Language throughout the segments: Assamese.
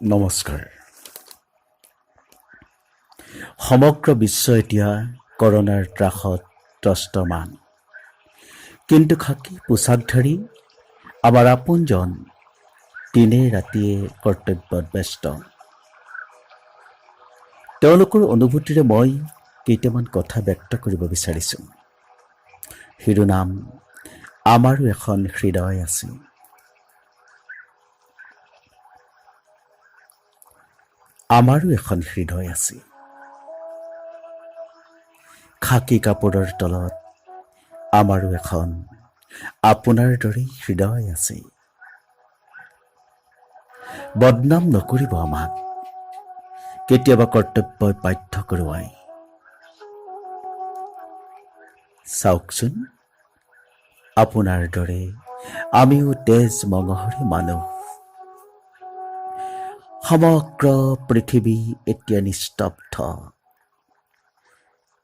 নমস্কাৰ। সমগ্ৰ বিশ্ব এতিয়া কৰোনাৰ ত্ৰাসত ত্ৰস্তমান, কিন্তু খাকী পোছাকধাৰী আমাৰ আপোনজন দিনে ৰাতিয়ে কৰ্তব্যত ব্যস্ত। তেওঁলোকৰ অনুভূতিৰে মই কেইটামান কথা ব্যক্ত কৰিব বিচাৰিছোঁ। শিৰোনাম: আমাৰো এখন হৃদয় আছে। আমাৰো এখন হৃদয় আছে। খাকী কাপোৰৰ তলত আমাৰো এখন আপোনাৰ দৰেই হৃদয় আছে। বদনাম নকৰিব আমাক, কেতিয়াবা কৰ্তব্যই বাধ্য কৰোৱাই। চাওকচোন, আপোনাৰ দৰে আমিও তেজ মঙহৰে মানুহ। সমগ্ৰ পৃথিৱী এতিয়া নিস্তব্ধ।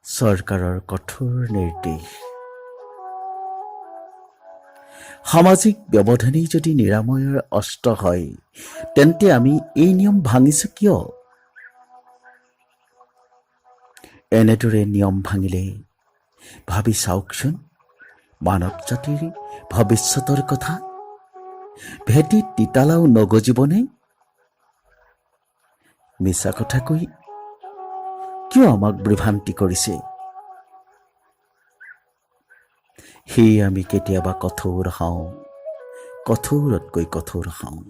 চৰকাৰৰ কঠোৰ নিৰ্দেশ। সামাজিক ব্যৱধানেই যদি নিৰাময়ৰ অস্ত্ৰ হয়, তেন্তে আমি এই নিয়ম ভাঙিছো কিয়? এনেদৰে নিয়ম ভাঙিলে ভাবি চাওকচোন, মানৱ জাতিৰ ভৱিষ্যতৰ কথা। ভেটিত তিতালাও নগজিবনে? মিছা কথা কৈ কিয় আমাক বিভ্ৰান্তি কৰিছে? সেয়ে আমি কেতিয়াবা কঠোৰ হওঁ, কঠোৰতকৈ কঠোৰ হওঁ।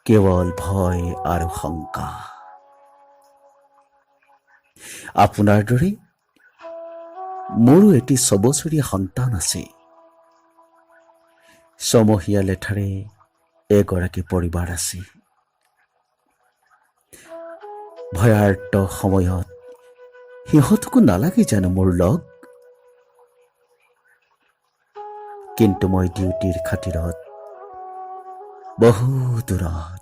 কেৱল ভয় আৰু শংকা। আপোনাৰ দৰে মোৰো এটি 6 বছৰীয়া সন্তান আছে। ছমহীয়া লেঠাৰে এগৰাকী পৰিবাৰ আছে। ভয়াৰ্ত সময়ত সিহঁতকো নালাগে জানো মোৰ লগ? কিন্তু মই ডিউটিৰ খাতিৰত বহু দূৰত।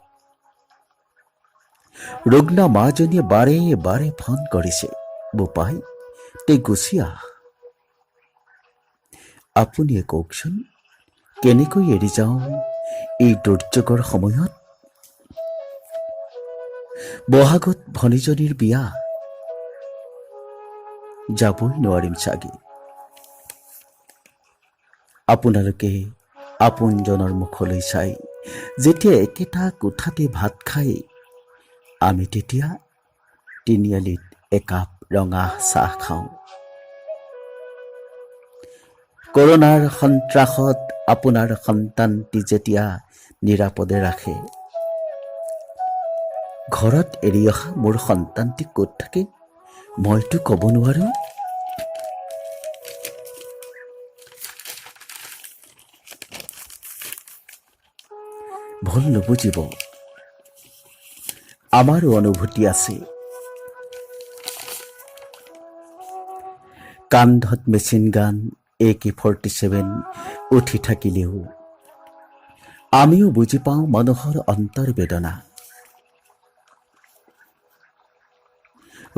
ৰুগ্না মাজনীয়ে বাৰে বাৰে ফোন কৰিছে, বোপাই তই গুচি আহ। আপুনিয়ে কওকচোন, কেনেকৈ এৰি যাওঁ এই দুৰ্যোগৰ সময়ত? বহাগত ভনীজনীৰ বিয়া, যাবই নোৱাৰিম চাগে। আপোনালোকে আপোনজনৰ মুখলৈ চাই যেতিয়া একেটা কোঠাতে ভাত খায়, আমি তেতিয়া তিনিআলিত একাপ ৰঙা চাহ খাওঁ। কৰোনাৰ সন্ত্ৰাসত আপোনাৰ সন্তানটি যেতিয়া নিৰাপদে ৰাখে, ঘৰত এৰি অহা মোৰ সন্তানটি ক'ত থাকে মইতো ক'ব নোৱাৰো। ভুল নুবুজিব, আমাৰো অনুভূতি আছে। কান্ধত মেচিন গান AK-47 উঠি থাকিলেও আমিও বুজি পাওঁ মানুহৰ অন্তৰ্বেদনা।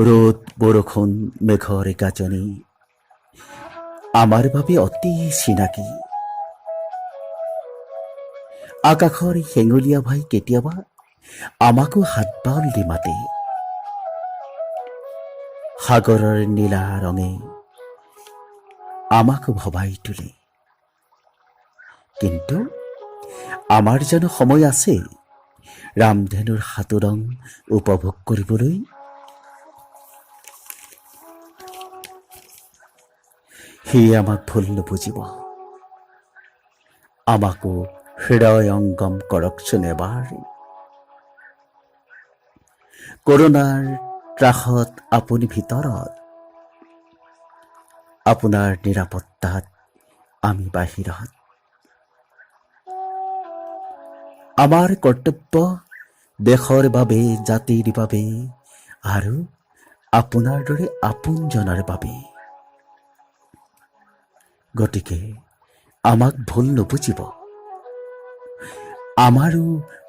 ৰ'দ বৰষুণ মেঘৰ গাজনি আমাৰ বাবে অতি চিনাকি। আকাশৰ হেঙুলীয়া ভাই কেতিয়াবা আমাকো হাতবাউল দি মাতে। সাগৰৰ নীলা ৰঙে আমাকো ভবাই তোলে। কিন্তু আমাৰ জানো সময় আছে ৰামধেনুৰ সাতোৰং উপভোগ কৰিবলৈ? সেয়ে আমাক ভুল নুবুজিব, আমাকো হৃদয়ঙ্গম কৰকচোন এবাৰ। কৰোনাৰ ত্ৰাসত আপুনি ভিতৰত, আপোনাৰ নিৰাপত্তাত আমি বাহিৰত। আমাৰ কৰ্তব্য দেশৰ বাবে, জাতিৰ বাবে আৰু আপোনাৰ দৰে আপোনজনৰ বাবে। গতিকে আমাক ভুল নুবুজিব, আমাৰো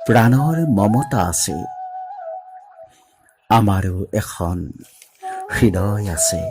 প্ৰাণৰ মমতা আছে, আমাৰো এখন হৃদয় আছে।